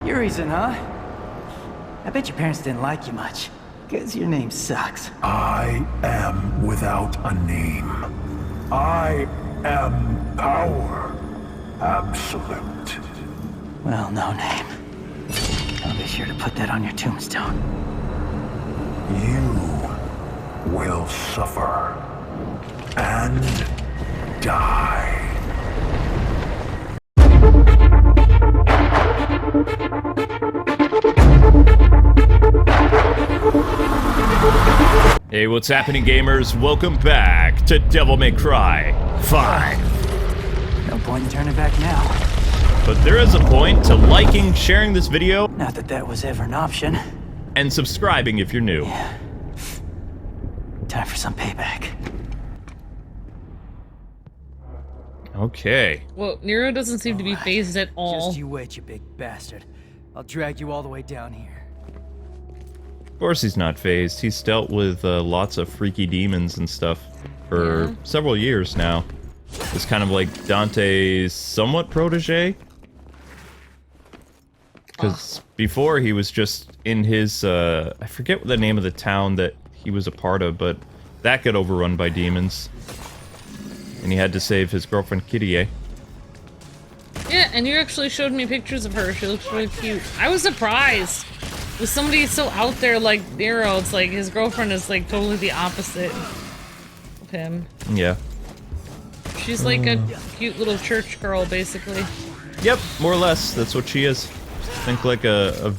Urizen, huh? I bet your parents didn't like you much, because your name sucks. I am without a name. I am power. Absolute. Well, no name. I'll be sure to put that on your tombstone. You will suffer and die. Hey, what's happening, gamers? Welcome back to Devil May Cry 5. No point in turning back now. But there is a point to liking, sharing this video, Not that that was ever an option. and subscribing if you're new. Yeah. Time for some payback. Okay. Well, Nero doesn't seem to be phased at all. Just you wait, you big bastard. I'll drag you all the way down here. Of course he's not phased. He's dealt with lots of freaky demons and stuff for several years now. It's kind of like Dante's somewhat protege. Because before he was just in his, I forget what the name of the town that he was a part of, but that got overrun by demons. And he had to save his girlfriend Kyrie. Yeah, and you actually showed me pictures of her. She looks really cute. I was surprised. With somebody so out there like Nero, it's like his girlfriend is like totally the opposite of him. Yeah. She's like a cute little church girl, basically. Yep, more or less. That's what she is. Think like a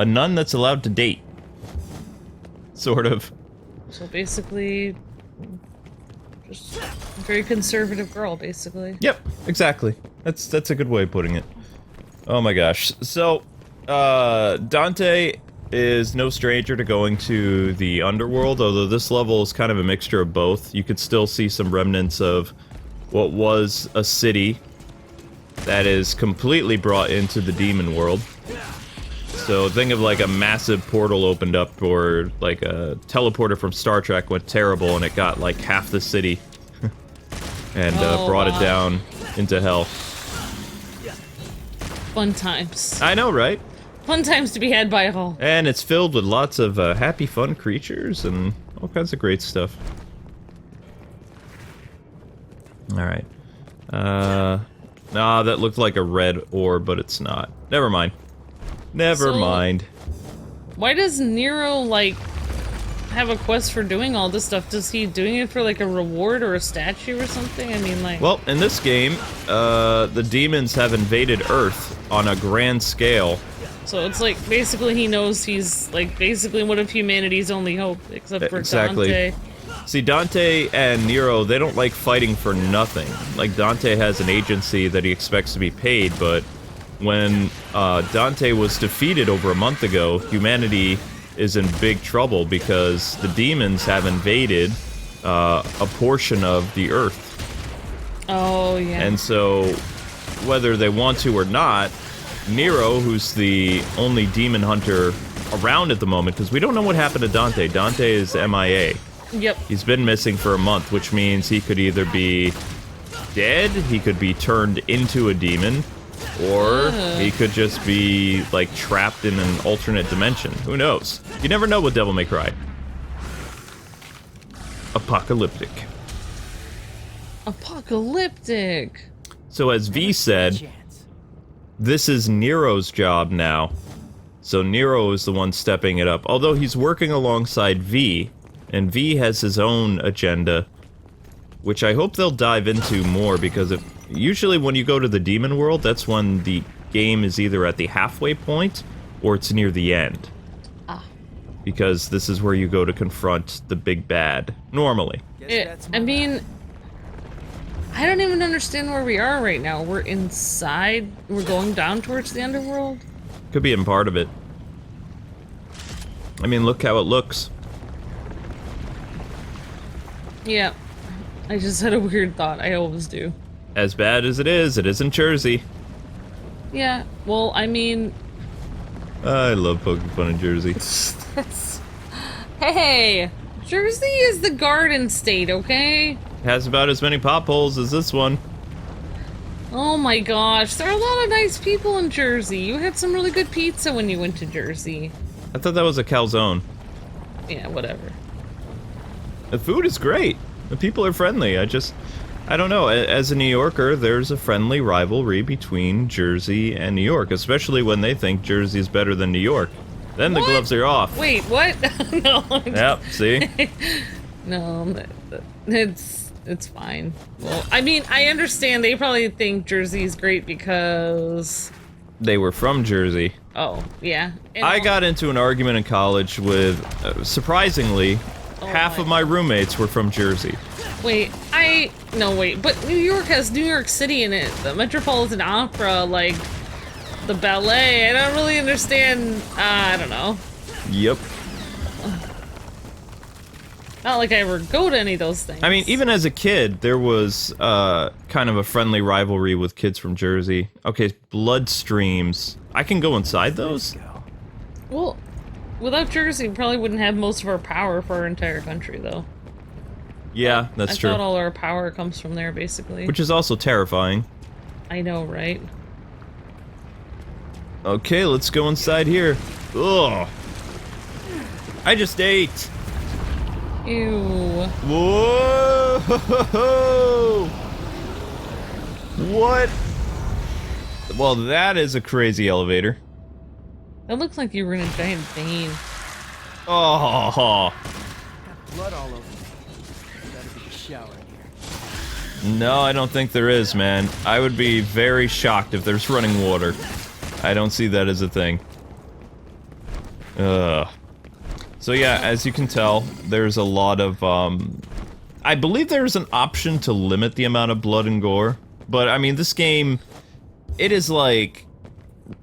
nun that's allowed to date. Sort of. So basically, just a very conservative girl, basically. Yep, exactly. That's a good way of putting it. Oh my gosh. So, Dante is no stranger to going to the Underworld, although this level is kind of a mixture of both. You could still see some remnants of what was a city that is completely brought into the demon world. So think of like a massive portal opened up, or like a teleporter from Star Trek went terrible and it got like half the city and brought it down into hell. Fun times. I know, right? Fun times to be had by all. And it's filled with lots of happy, fun creatures and all kinds of great stuff. Alright. Nah, that looked like a red orb, but it's not. Never mind. Never mind. Why does Nero, like, have a quest for doing all this stuff? Is he doing it for, like, a reward or a statue or something? I mean, like... Well, in this game, the demons have invaded Earth on a grand scale. So it's like, basically he knows he's, like, basically one of humanity's only hope, except for Dante. See, Dante and Nero, they don't like fighting for nothing. Like, Dante has an agency that he expects to be paid, but when Dante was defeated over a month ago, humanity is in big trouble because the demons have invaded a portion of the Earth. Oh, yeah. And so, whether they want to or not, Nero, who's the only demon hunter around at the moment, because we don't know what happened to Dante. Dante is MIA. Yep. He's been missing for a month, which means he could either be dead, he could be turned into a demon, or he could just be, like, trapped in an alternate dimension. Who knows? You never know with Devil May Cry. Apocalyptic. Apocalyptic. So as V said, this is Nero's job now. So Nero is the one stepping it up. Although he's working alongside V, and V has his own agenda, which I hope they'll dive into more, because usually when you go to the demon world, that's when the game is either at the halfway point, or it's near the end. Because this is where you go to confront the big bad, normally. I mean, I don't even understand where we are right now. We're inside, we're going down towards the Underworld? Could be in part of it. I mean, look how it looks. Yeah. I just had a weird thought, I always do. As bad as it isn't Jersey. Yeah, well, I mean... I love poking fun in Jersey. Hey! Jersey is the garden state, okay? Has about as many potholes as this one. Oh my gosh, there are a lot of nice people in Jersey. You had some really good pizza when you went to Jersey. I thought that was a calzone. Yeah, whatever. The food is great. The people are friendly. I don't know. As a New Yorker, there's a friendly rivalry between Jersey and New York, especially when they think Jersey is better than New York. Then the gloves are off. Wait, what? No. Yep, see? No, it's fine. Well, I mean, I understand they probably think Jersey is great because... They were from Jersey. Oh, yeah. And I got into an argument in college with, surprisingly, half of my roommates were from Jersey. Wait, but New York has New York City in it. The Metropolitan Opera, like, the ballet. I don't really understand, I don't know. Yep. Not like I ever go to any of those things. I mean, even as a kid, there was, kind of a friendly rivalry with kids from Jersey. Okay, blood streams. I can go inside those? Well, without Jersey, we probably wouldn't have most of our power for our entire country, though. Yeah, that's true. I thought all our power comes from there, basically. Which is also terrifying. I know, right? Okay, let's go inside here. Ugh. I just ate. Ew. Whoa! What? Well, that is a crazy elevator. That looks like you were in a giant vein. Oh. Blood all over me. Gotta be a shower here. No, I don't think there is, man. I would be very shocked if there's running water. I don't see that as a thing. Ugh. So yeah, as you can tell, there's a lot of, I believe there's an option to limit the amount of blood and gore, but I mean, this game, it is like,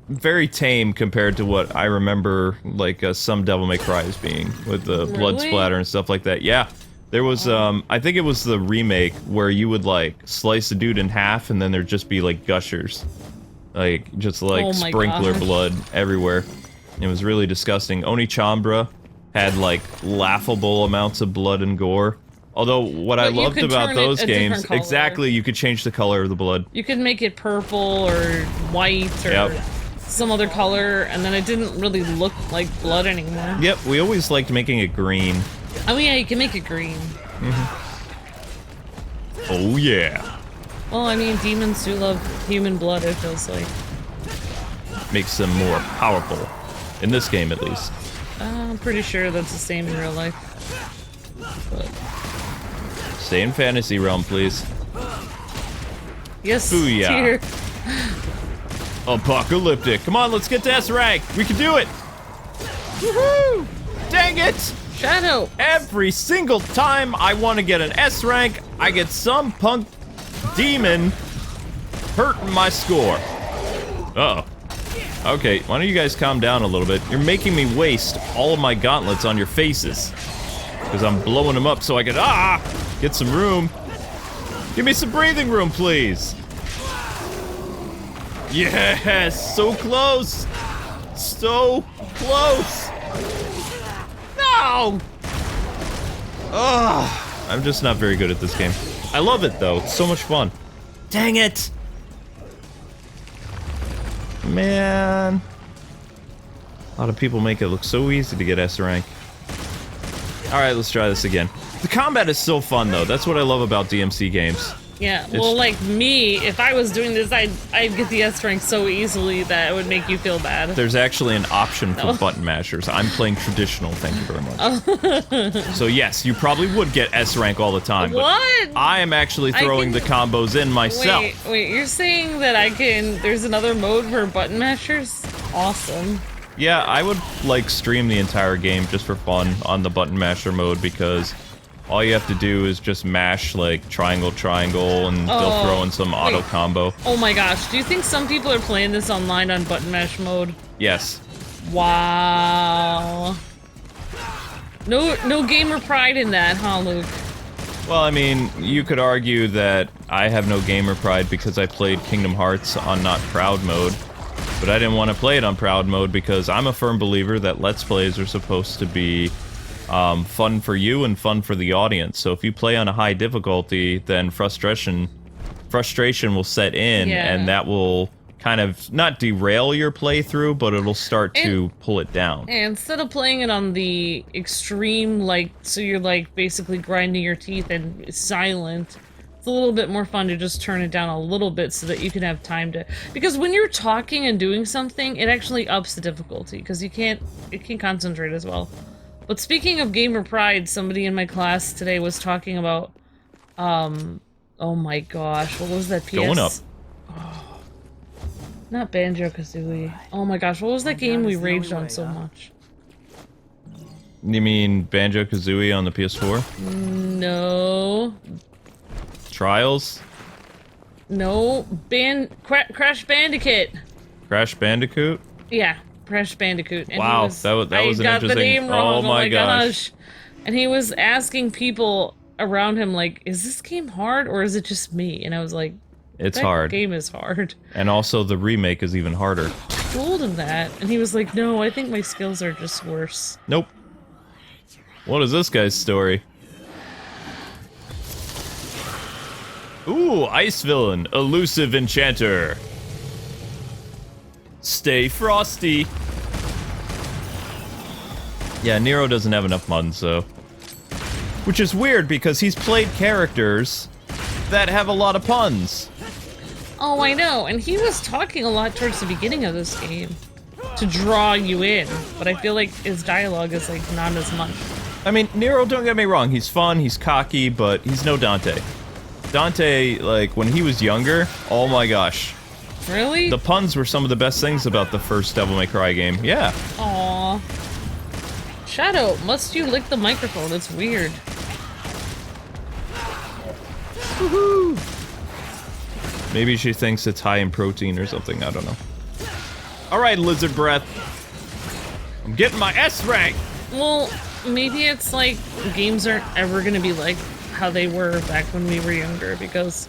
very tame compared to what I remember, like, some Devil May Cry's being, with the blood splatter and stuff like that. Yeah, there was, I think it was the remake, where you would, like, slice a dude in half, and then there'd just be, like, gushers. Like, just, like, sprinkler blood everywhere. It was really disgusting. Oni Chambra had, like, laughable amounts of blood and gore. Although, what I loved about those games, exactly, you could change the color of the blood. You could make it purple, or white, or some other color, and then it didn't really look like blood anymore. Yep, we always liked making it green. Oh yeah, you can make it green. Oh yeah. Well, I mean, demons do love human blood, it feels like. Makes them more powerful. In this game, at least. I'm pretty sure that's the same in real life. But... Stay in fantasy realm, please. Yes, Booyah. Thier. Apocalyptic. Come on, let's get to S rank. We can do it. Woohoo! Dang it! Shadow. Every single time I want to get an S rank, I get some punk demon hurting my score. Uh-oh. Okay, why don't you guys calm down a little bit? You're making me waste all of my gauntlets on your faces. Because I'm blowing them up so I can, get some room. Give me some breathing room, please. Yes, so close. So close. No. I'm just not very good at this game. I love it, though. It's so much fun. Dang it. Man. A lot of people make it look so easy to get S rank. Alright, let's try this again. The combat is so fun, though. That's what I love about DMC games. Yeah, well, like me, if I was doing this, I'd get the S rank so easily that it would make you feel bad. There's actually an option for button mashers. I'm playing traditional, thank you very much. So yes, you probably would get S rank all the time. What? But I am actually throwing the combos in myself. Wait, you're saying that there's another mode for button mashers? Awesome. Yeah, I would, like, stream the entire game just for fun on the button masher mode because all you have to do is just mash, like, triangle, triangle, and they'll throw in some auto combo. Oh my gosh, do you think some people are playing this online on button mash mode? Yes. Wow. No gamer pride in that, huh, Luke? Well, I mean, you could argue that I have no gamer pride because I played Kingdom Hearts on not proud mode. But I didn't want to play it on proud mode because I'm a firm believer that Let's Plays are supposed to be fun for you and fun for the audience. So if you play on a high difficulty, then frustration frustration will set in, Yeah. and that will kind of not derail your playthrough, but it'll start to pull it down. And instead of playing it on the extreme, like, so you're like basically grinding your teeth and silent, it's a little bit more fun to just turn it down a little bit so that you can have time to, because when you're talking and doing something, it actually ups the difficulty because it can't concentrate as well. But speaking of gamer pride, somebody in my class today was talking about, oh my gosh, what was that PS? Going up. Not Banjo-Kazooie. Oh my gosh, what was that game we raged on so much? You mean Banjo-Kazooie on the PS4? No. Trials? No. Crash Bandicoot. Crash Bandicoot? Yeah, Crash Bandicoot. And Wow, he was, that was an interesting... I got the name wrong, oh my gosh. And he was asking people around him, like, is this game hard or is it just me? And I was like, It's that hard. game is hard. And also the remake is even harder. I told him that, and he was like, no, I think my skills are just worse. Nope. What is this guy's story? Ooh, Ice Villain, Elusive Enchanter. Stay frosty. Yeah, Nero doesn't have enough puns, so... Which is weird, because he's played characters that have a lot of puns. Oh, I know, and he was talking a lot towards the beginning of this game to draw you in, but I feel like his dialogue is, like, not as much. I mean, Nero, don't get me wrong, he's fun, he's cocky, but he's no Dante. Dante, like, when he was younger, oh my gosh. Really? The puns were some of the best things about the first Devil May Cry game, yeah. Aww. Shadow, must you lick the microphone? It's weird. Woohoo! Maybe she thinks it's high in protein or something, I don't know. Alright, Lizard Breath. I'm getting my S rank! Well, maybe it's like games aren't ever gonna be like how they were back when we were younger, because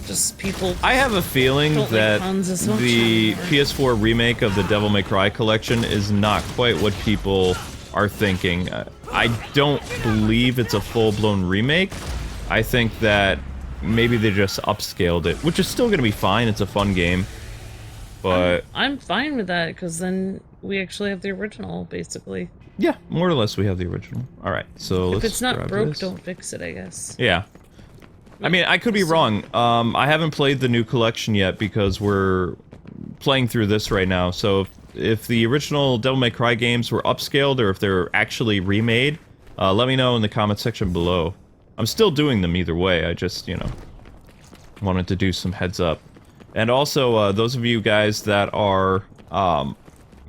just people... I have a feeling don't that like puns as much the anymore. PS4 remake of the Devil May Cry collection is not quite what people are thinking. I don't believe it's a full-blown remake. I think that maybe they just upscaled it, which is still gonna be fine, it's a fun game. But... I'm fine with that, because then we actually have the original, basically. yeah, more or less we have the original. Alright, so let's If it's not grab broke, this. don't fix it, I guess. Yeah. I mean, I could be wrong. I haven't played the new collection yet because we're playing through this right now. So if the original Devil May Cry games were upscaled or if they're actually remade, let me know in the comment section below. I'm still doing them either way. I just, you know, wanted to do some heads up. And also, those of you guys that are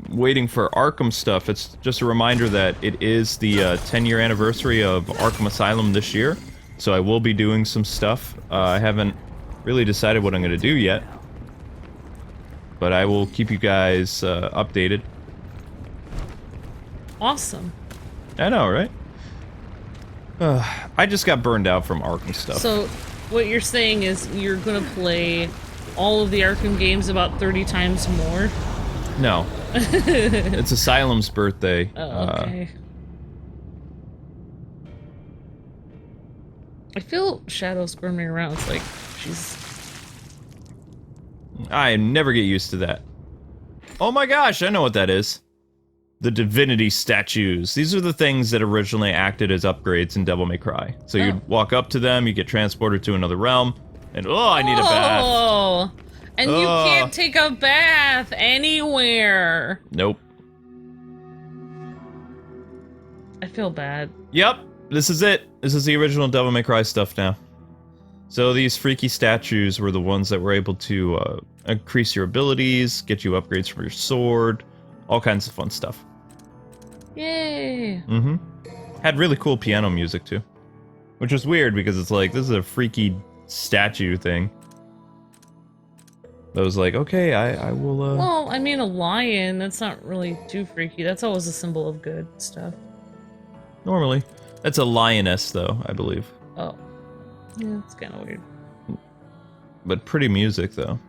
waiting for Arkham stuff, it's just a reminder that it is the 10-year anniversary of Arkham Asylum this year. So I will be doing some stuff. I haven't really decided what I'm going to do yet. But I will keep you guys updated. Awesome. I know, right? I just got burned out from Arkham stuff. So, what you're saying is you're gonna play all of the Arkham games about 30 times more? No. It's Asylum's birthday. Oh, okay. I feel Shadow squirming around. It's like she's... I never get used to that. Oh my gosh, I know what that is. The divinity statues. These are the things that originally acted as upgrades in Devil May Cry. So you'd walk up to them, you get transported to another realm, and oh, I need a bath. Oh! And you can't take a bath anywhere. Nope. I feel bad. Yep, this is it. This is the original Devil May Cry stuff now. So these freaky statues were the ones that were able to increase your abilities, get you upgrades for your sword, all kinds of fun stuff. Yay! Mm-hmm. Had really cool piano music too. Which was weird because it's like, this is a freaky statue thing. I was like, okay, I will, Well, I mean, a lion, that's not really too freaky. That's always a symbol of good stuff. normally. That's a lioness, though, I believe. Oh. Yeah, it's kind of weird. But pretty music, though.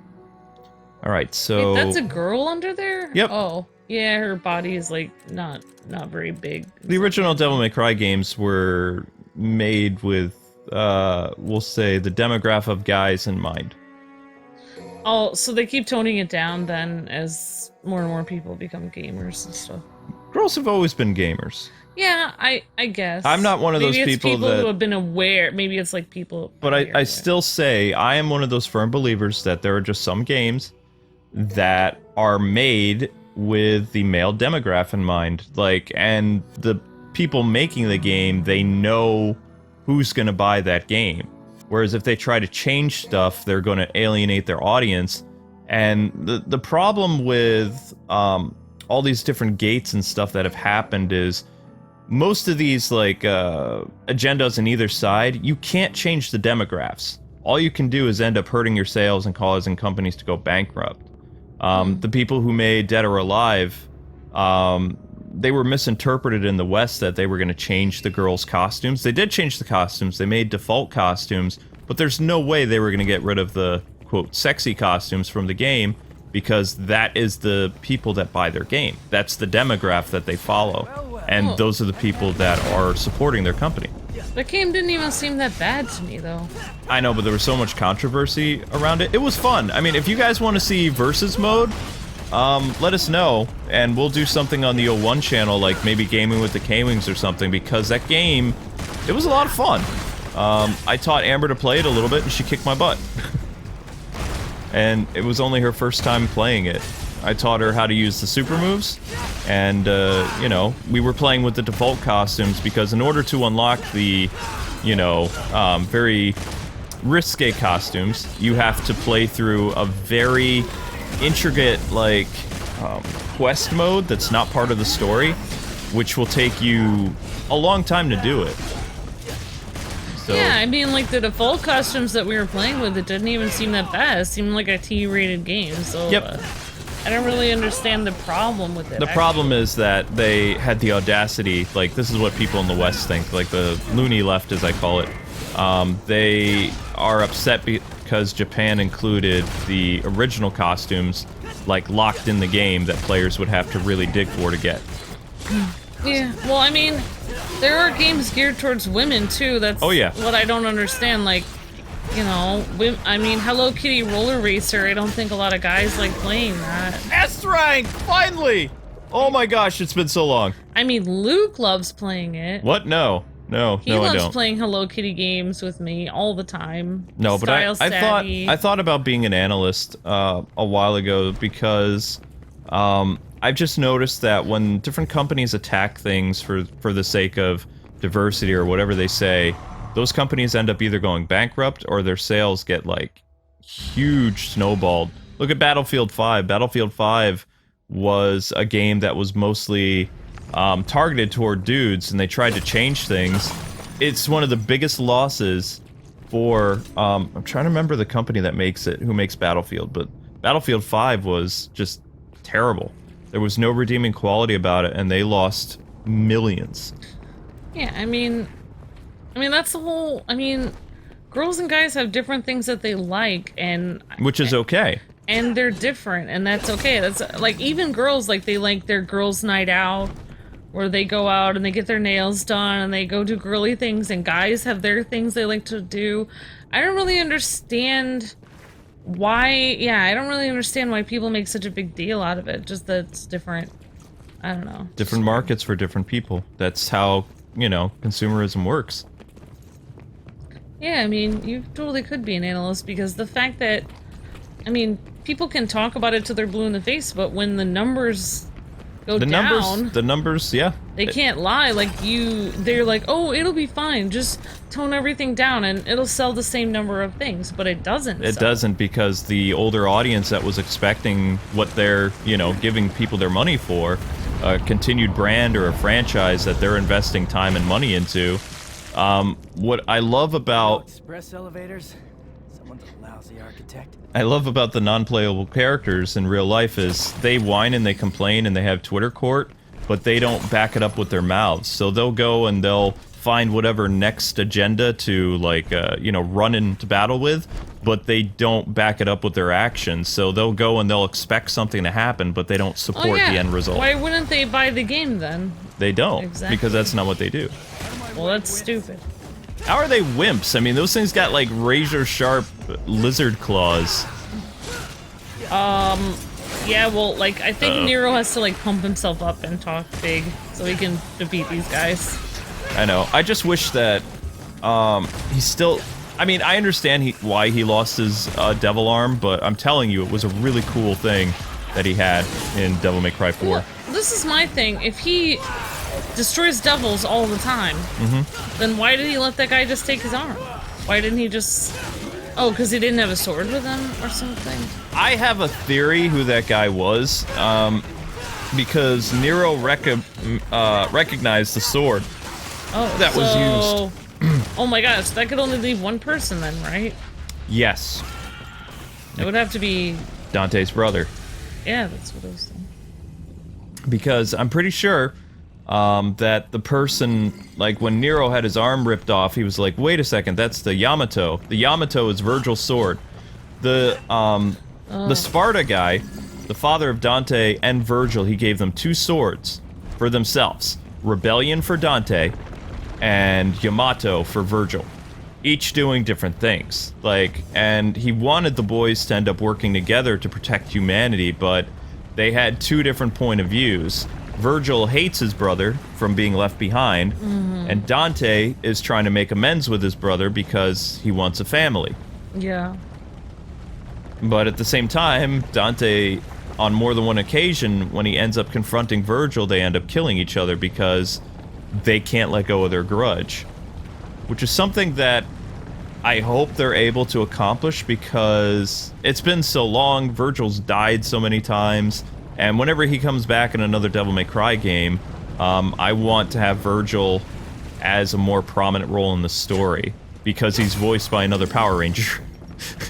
Alright, so... Wait, that's a girl under there? Yep. Oh. Yeah, her body is, like, not very big. The original Devil May Cry games were made with we'll say, the demographic of guys in mind. Oh, so they keep toning it down then as more and more people become gamers and stuff. Girls have always been gamers. Yeah, I guess. I'm not one of those maybe it's people that who have been aware. Maybe it's like people. But I still say I am one of those firm believers that there are just some games that are made with the male demographic in mind. Like, and the people making the game, they know who's going to buy that game. Whereas if they try to change stuff, they're going to alienate their audience. And the problem with all these different gates and stuff that have happened is most of these like agendas on either side, you can't change the demographics. All you can do is end up hurting your sales and causing companies to go bankrupt. The people who made Dead or Alive, they were misinterpreted in the West that they were going to change the girls' costumes. They did change the costumes. They made default costumes, but there's no way they were going to get rid of the, quote, sexy costumes from the game, because that is the people that buy their game. That's the demographic that they follow. And those are the people that are supporting their company. The game didn't even seem that bad to me, though. I know, but there was so much controversy around it. It was fun. I mean, if you guys want to see versus mode, let us know, and we'll do something on the 01 channel, like maybe Gaming with the Kwings or something, because that game, it was a lot of fun. I taught Amber to play it a little bit, and she kicked my butt. And it was only her first time playing it. I taught her how to use the super moves, and, you know, we were playing with the default costumes, because in order to unlock the, you know, very risque costumes, you have to play through a very intricate, like, quest mode that's not part of the story, which will take you a long time to do it. So, yeah, I mean, like, the default costumes that we were playing with, it didn't even seem that bad. It seemed like a T-rated game, so... Yep. I don't really understand the problem with it. The problem is that they had the audacity, like, this is what people in the West think, like the loony left, as I call it. They are upset because Japan included the original costumes, like, locked in the game that players would have to really dig for to get. Yeah, well, I mean, there are games geared towards women, too. That's what I don't understand, like, you know, I mean, Hello Kitty Roller Racer, I don't think a lot of guys like playing that. S-Rank! Finally! Oh my gosh, it's been so long. I mean, Luke loves playing it. What? No, I don't. He loves playing Hello Kitty games with me all the time. No, but I thought about being an analyst a while ago, because I've just noticed that when different companies attack things for the sake of diversity or whatever they say, those companies end up either going bankrupt or their sales get, like, huge snowballed. Look at Battlefield 5. Battlefield 5 was a game that was mostly targeted toward dudes, and they tried to change things. It's one of the biggest losses for... I'm trying to remember the company that makes it, who makes Battlefield, but Battlefield 5 was just terrible. There was no redeeming quality about it, and they lost millions. Yeah, I mean, that's the whole... I mean, girls and guys have different things that they like, and... Which is okay. And they're different, and that's okay. That's, like, even girls, like, they like their girls' night out, where they go out and they get their nails done, and they go do girly things, and guys have their things they like to do. I don't really understand why... Yeah, I don't really understand why people make such a big deal out of it. Just that it's different. I don't know. Different markets for different people. That's how, you know, consumerism works. Yeah, I mean, you totally could be an analyst, because the fact that, I mean, people can talk about it till they're blue in the face, but when the numbers go down... The numbers, yeah. They can't lie, like, they're like, oh, it'll be fine, just tone everything down and it'll sell the same number of things, but it doesn't. It doesn't, because the older audience that was expecting what they're, you know, giving people their money for, a continued brand or a franchise that they're investing time and money into. What I love about... Express elevators? Someone's a lousy architect. I love about the non-playable characters in real life is they whine and they complain and they have Twitter court, but they don't back it up with their mouths. So they'll go and they'll find whatever next agenda to, like, you know, run into battle with, but they don't back it up with their actions. So they'll go and they'll expect something to happen, but they don't support the end result. Why wouldn't they buy the game then? They don't, Exactly. because that's not what they do. Well, that's stupid. How are they wimps? I mean, those things got like razor-sharp lizard claws. Yeah, well, like, I think Nero has to, like, pump himself up and talk big so he can defeat these guys. I know. I just wish that, he's still... I mean, I understand why he lost his, devil arm, but I'm telling you, it was a really cool thing that he had in Devil May Cry 4. Well, this is my thing. If he destroys devils all the time, then why did he let that guy just take his arm? Why didn't he just... Oh, because he didn't have a sword with him or something? I have a theory who that guy was, because Nero recognized the sword that was used. Oh my gosh, that could only leave one person then, right? Yes. It would have to be... Dante's brother. Yeah, that's what I was saying. Because I'm pretty sure that the person, like, when Nero had his arm ripped off, he was like, wait a second, that's the Yamato. The Yamato is Virgil's sword. The Sparda guy, the father of Dante and Virgil, he gave them 2 swords for themselves. Rebellion for Dante, and Yamato for Virgil. Each doing different things. Like, and he wanted the boys to end up working together to protect humanity, but they had 2 different point of views. Virgil hates his brother from being left behind, and Dante is trying to make amends with his brother because he wants a family. Yeah. But at the same time, Dante, on more than one occasion, when he ends up confronting Virgil, they end up killing each other because they can't let go of their grudge. Which is something that I hope they're able to accomplish because it's been so long, Virgil's died so many times, and whenever he comes back in another Devil May Cry game, I want to have Virgil as a more prominent role in the story, because he's voiced by another Power Ranger.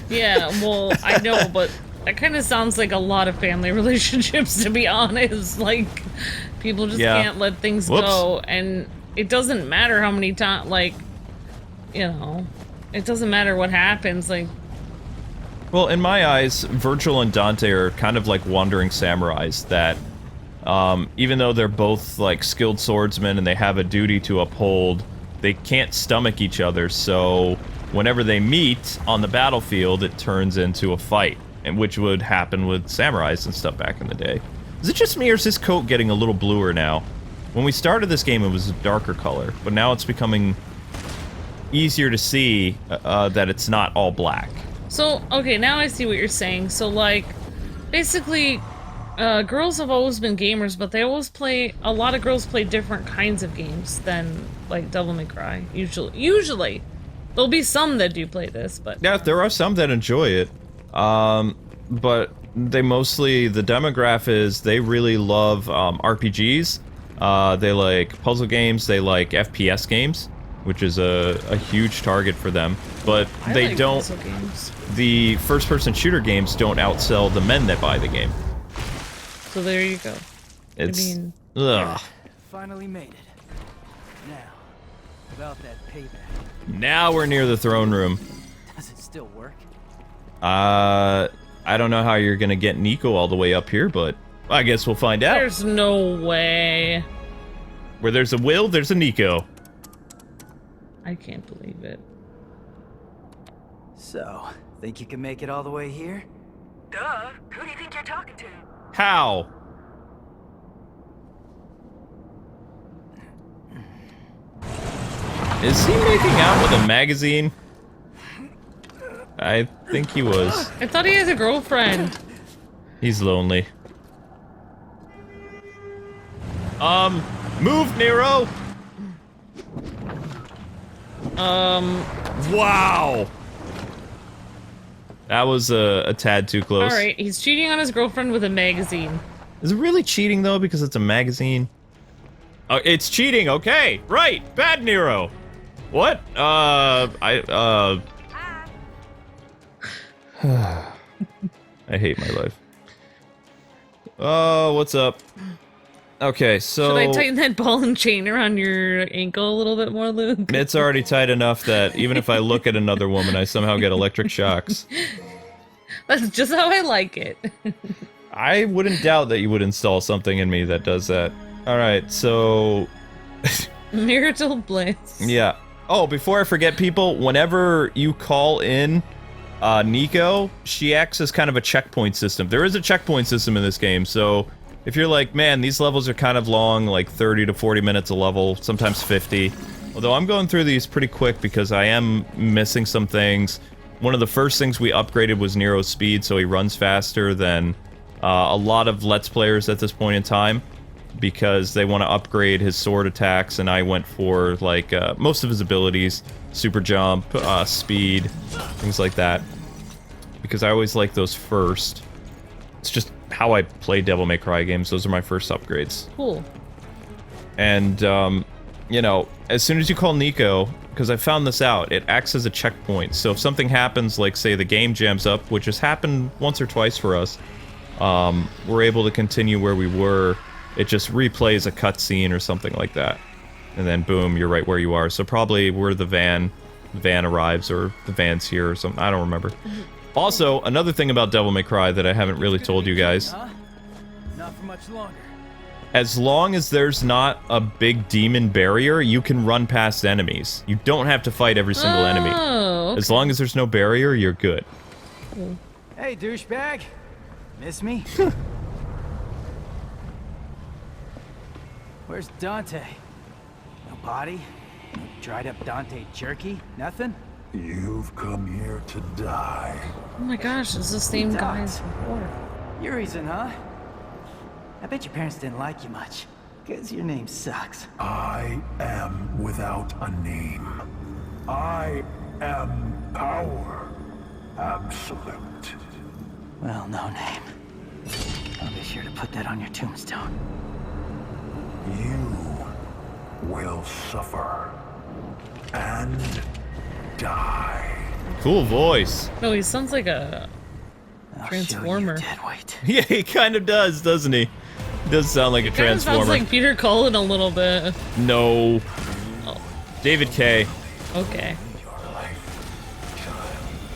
Yeah, well, I know, but that kind of sounds like a lot of family relationships, to be honest. Like, people just can't let things go, and it doesn't matter how many times, like, you know, it doesn't matter what happens, like... Well, in my eyes, Virgil and Dante are kind of like wandering samurais that, even though they're both, like, skilled swordsmen and they have a duty to uphold, they can't stomach each other, so whenever they meet on the battlefield, it turns into a fight, and which would happen with samurais and stuff back in the day. Is it just me, or is his coat getting a little bluer now? When we started this game, it was a darker color, but now it's becoming easier to see that it's not all black. So, okay, now I see what you're saying. So, like, basically, girls have always been gamers, but they always play, a lot of girls play different kinds of games than, like, Devil May Cry, usually. There'll be some that do play this, but... Yeah, there are some that enjoy it, but they mostly, the demographic is, they really love RPGs, they like puzzle games, they like FPS games, which is a huge target for them, but they like don't... puzzle games. The first-person shooter games don't outsell the men that buy the game. So there you go. It's... I mean... Ugh. Finally made it. Now, about that payback. Now we're near the throne room. Does it still work? I don't know how you're gonna get Nico all the way up here, but I guess we'll find out. There's no way. Where there's a will, there's a Nico. I can't believe it. So, think you can make it all the way here? Duh. Who do you think you're talking to? How? Is he making out with a magazine? I think he was. I thought he had a girlfriend. He's lonely. Move, Nero! Wow! That was a tad too close. Alright, he's cheating on his girlfriend with a magazine. Is it really cheating, though, because it's a magazine? Oh, it's cheating, okay! Right! Bad Nero! What? I hate my life. Oh, what's up? Okay, so... Should I tighten that ball and chain around your ankle a little bit more, Luke? It's already tight enough that even if I look at another woman, I somehow get electric shocks. That's just how I like it. I wouldn't doubt that you would install something in me that does that. Alright, so... Marital bliss. Yeah. Oh, before I forget, people, whenever you call in Nico, she acts as kind of a checkpoint system. There is a checkpoint system in this game, so if you're like, man, these levels are kind of long, like 30 to 40 minutes a level, sometimes 50. Although I'm going through these pretty quick because I am missing some things. One of the first things we upgraded was Nero's speed, so he runs faster than a lot of Let's Players at this point in time, because they want to upgrade his sword attacks, and I went for, like, most of his abilities. Super jump, speed, things like that. Because I always like those first. It's just how I play Devil May Cry games. Those are my first upgrades. Cool. And, you know, as soon as you call Nico, because I found this out, it acts as a checkpoint. So if something happens, like, say, the game jams up, which has happened once or twice for us, we're able to continue where we were. It just replays a cutscene or something like that. And then, boom, you're right where you are. So probably where the van arrives, or the van's here or something. I don't remember. Also, another thing about Devil May Cry that I haven't really told you guys. Not for much longer. As long as there's not a big demon barrier, you can run past enemies. You don't have to fight every single enemy. Okay. As long as there's no barrier, you're good. Hey, douchebag. Miss me? Where's Dante? No body? No dried up Dante jerky? Nothing? You've come here to die. Oh my gosh, it's the same guy as before. Urizen, huh? I bet your parents didn't like you much, because your name sucks. I am without a name. I am power. Absolute. Well, no name. I'll be sure to put that on your tombstone. You will suffer and die. Cool voice. No, he sounds like a I'll Transformer. Show you, dead weight. Yeah, he kind of does, doesn't he? He does sound like a Kind of Transformer. sounds like Peter Cullen a little bit. No. Oh, David K. okay.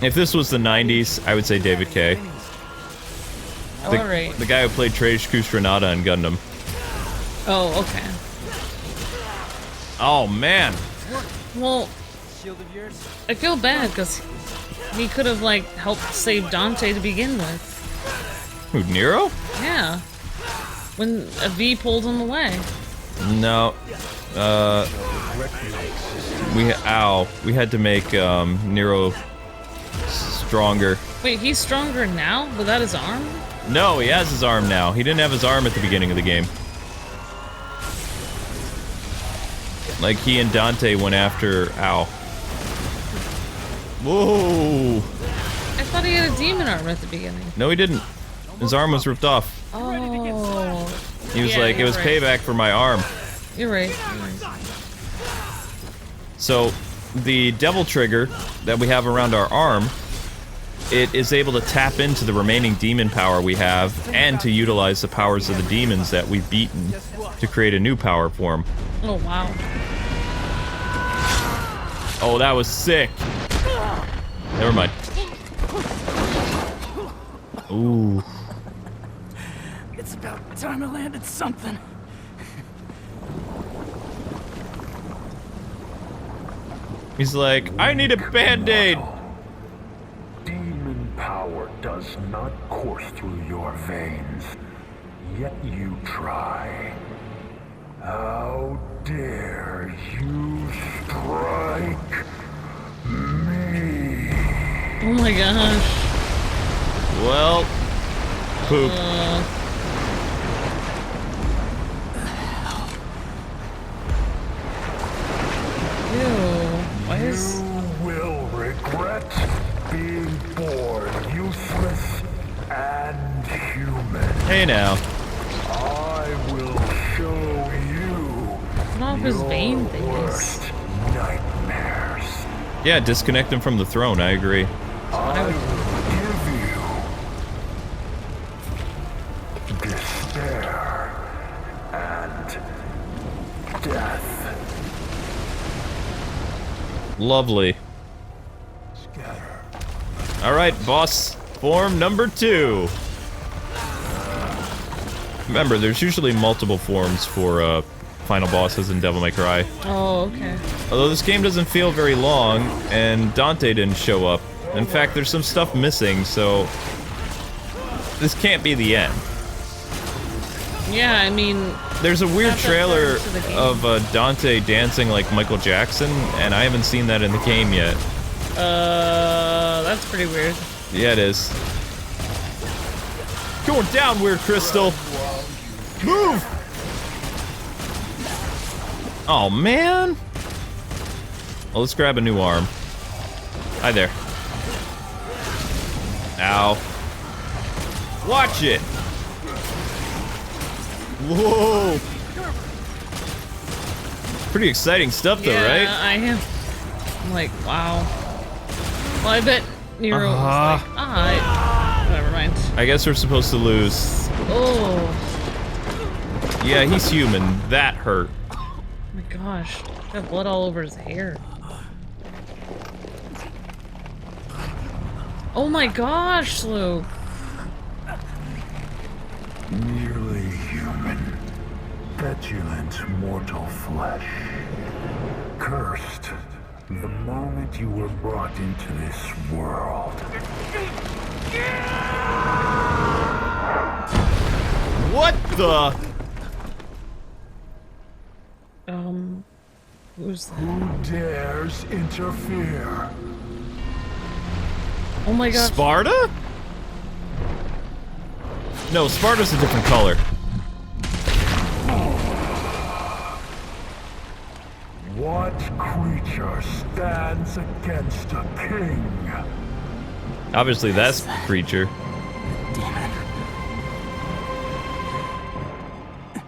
If this was the 90s, I would say David K. Alright. The guy who played Trage Kustranada in Gundam. Oh, okay. Oh, man. Well, Shield of yours? I feel bad because he could have, like, helped save Dante to begin with. Who, Nero? Yeah. When a V pulled him away. No. We had to make, Nero stronger. Wait, he's stronger now without his arm? No, he has his arm now. He didn't have his arm at the beginning of the game. Like, he and Dante went after... Ow. Whoa! I thought he had a demon arm at the beginning. No, he didn't. His arm was ripped off. Oh. He was Yeah, like, it you're was right. payback for my arm. You're right. So, the devil trigger that we have around our arm, it is able to tap into the remaining demon power we have, and to utilize the powers of the demons that we've beaten to create a new power form. Oh, wow. Oh, that was sick. Never mind. Ooh. It's about time I landed something. He's like, I need a band-aid. Demon power does not course through your veins, yet you try. How dare you strike me? Oh my gosh. Well, poop. Ew. Why is... You will regret being born useless and human. Hey now. I will show you What off his vein thing is? worst nightmares. Yeah, disconnect him from the throne, I agree. I will give you despair and death. Lovely. Alright, boss form number 2. Remember, there's usually multiple forms for final bosses in Devil May Cry. Oh, okay. Although this game doesn't feel very long, and Dante didn't show up. In fact, there's some stuff missing, so this can't be the end. Yeah, I mean... There's a weird trailer into the game. of Dante dancing like Michael Jackson, and I haven't seen that in the game yet. That's pretty weird. Yeah, it is. Going down, Weird Crystal! Move! Oh, man! Well, let's grab a new arm. Hi there. Ow. Watch it! Whoa! Pretty exciting stuff, though, right? Yeah, I am. I'm like, wow. Well, I bet Nero was like, never mind. I guess we're supposed to lose. Oh. Yeah, he's human. That hurt. Oh my gosh. Got blood all over his hair. Oh my gosh, Luke. Nearly human. Petulant mortal flesh. Cursed the moment you were brought into this world. What the? Who's that? Who dares interfere? Oh my gosh. Sparda? No, Sparda's a different color. What creature stands against a king? Obviously, that's creature.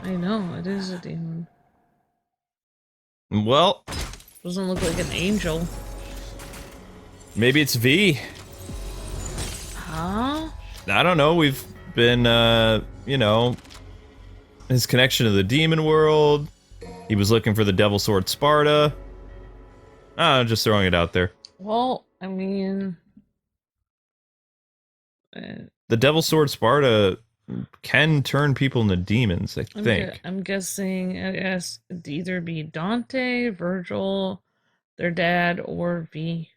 I know, it is a demon. Well, Doesn't look like an angel. maybe it's V. Huh? I don't know. We've been, you know, his connection to the demon world. He was looking for the Devil Sword Sparda. I'm just throwing it out there. Well, I mean... The Devil Sword Sparda can turn people into demons, I think. I'm guessing, I guess, it'd either be Dante, Virgil, their dad, or V.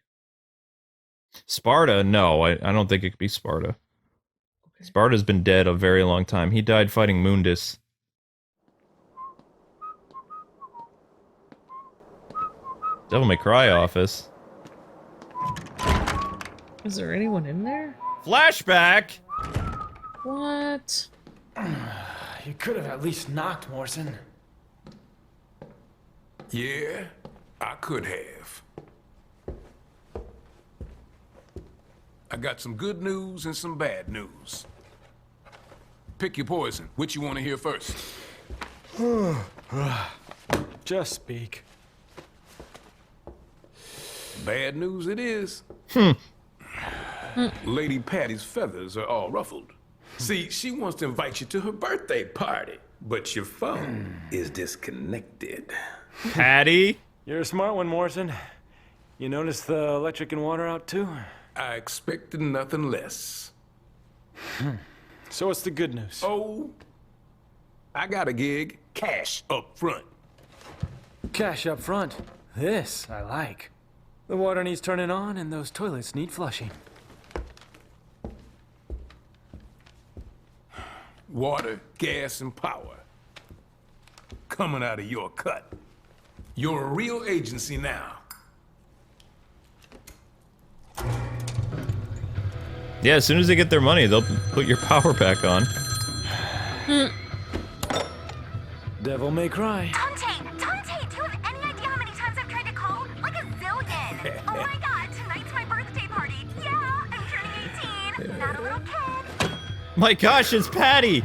Sparda? No, I don't think it could be Sparda. Okay. Sparda's been dead a very long time. He died fighting Mundus. Devil May Cry office. Is there anyone in there? Flashback! What? You could have at least knocked, Morrison. Yeah, I could have. I got some good news and some bad news. Pick your poison. Which you want to hear first? Just speak. Bad news it is. Lady Patty's feathers are all ruffled. See, she wants to invite you to her birthday party, but your phone is disconnected. Patty? You're a smart one, Morrison. You noticed the electric and water out too? I expected nothing less. So what's the good news? Oh, I got a gig. Cash up front. Cash up front. This I like. The water needs turning on and those toilets need flushing. Water, gas, and power. Coming out of your cut. You're a real agency now. Yeah, as soon as they get their money, they'll put your power back on. Devil may cry. Dante, do you have any idea how many times I've tried to call? Like a zillion. Oh my god, tonight's my birthday party. Yeah, I'm turning 18. Not a little kid. My gosh, it's Patty!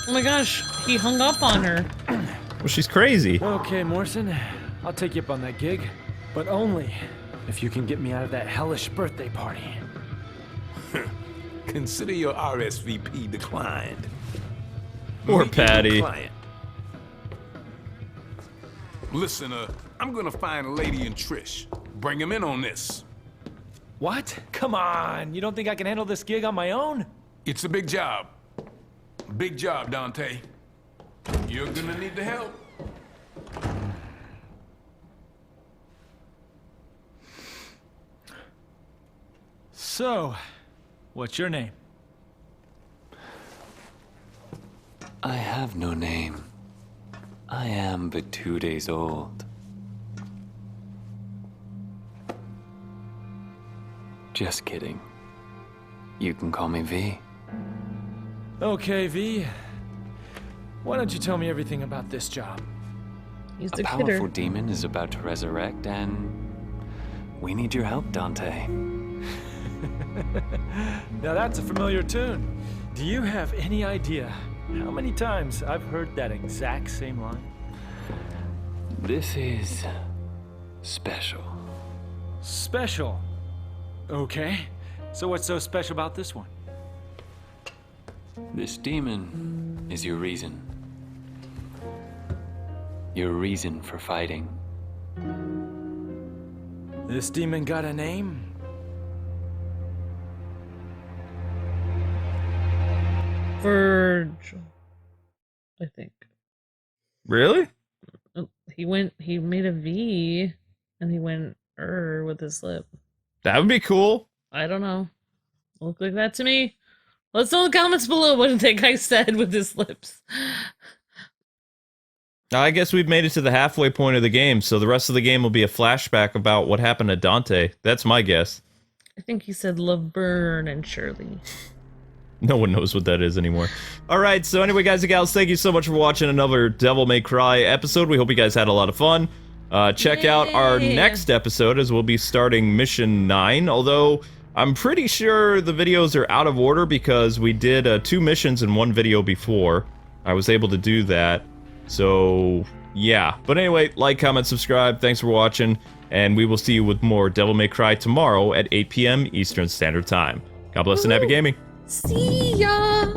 Oh my gosh, he hung up on her. Well, she's crazy. Okay, Morrison, I'll take you up on that gig, but only if you can get me out of that hellish birthday party. Consider your RSVP declined. Poor Meet your Patty. client. Listen, I'm gonna find Lady and Trish. Bring him in on this. What? Come on, you don't think I can handle this gig on my own? It's a big job. Big job, Dante. You're gonna need the help. So, what's your name? I have no name. I am but 2 days old. Just kidding. You can call me V. Okay, V. Why don't you tell me everything about this job? He's A the powerful kidder. demon is about to resurrect, and we need your help, Dante. Now that's a familiar tune. Do you have any idea how many times I've heard that exact same line? This is special. Special. Okay. So what's so special about this one? This demon is your reason. Your reason for fighting. This demon got a name? Virgil, I think. Really? He made a V, and he went with his lip. That would be cool. I don't know. Looked like that to me. Let's know in the comments below what that guy said with his lips. I guess we've made it to the halfway point of the game, so the rest of the game will be a flashback about what happened to Dante. That's my guess. I think he said Laverne and Shirley. No one knows what that is anymore. Alright, so anyway, guys and gals, thank you so much for watching another Devil May Cry episode. We hope you guys had a lot of fun. Check out our next episode, as we'll be starting Mission 9, although I'm pretty sure the videos are out of order because we did 2 missions in one video before. I was able to do that. So, yeah. But anyway, like, comment, subscribe. Thanks for watching, and we will see you with more Devil May Cry tomorrow at 8 p.m. Eastern Standard Time. God bless and happy gaming. See ya!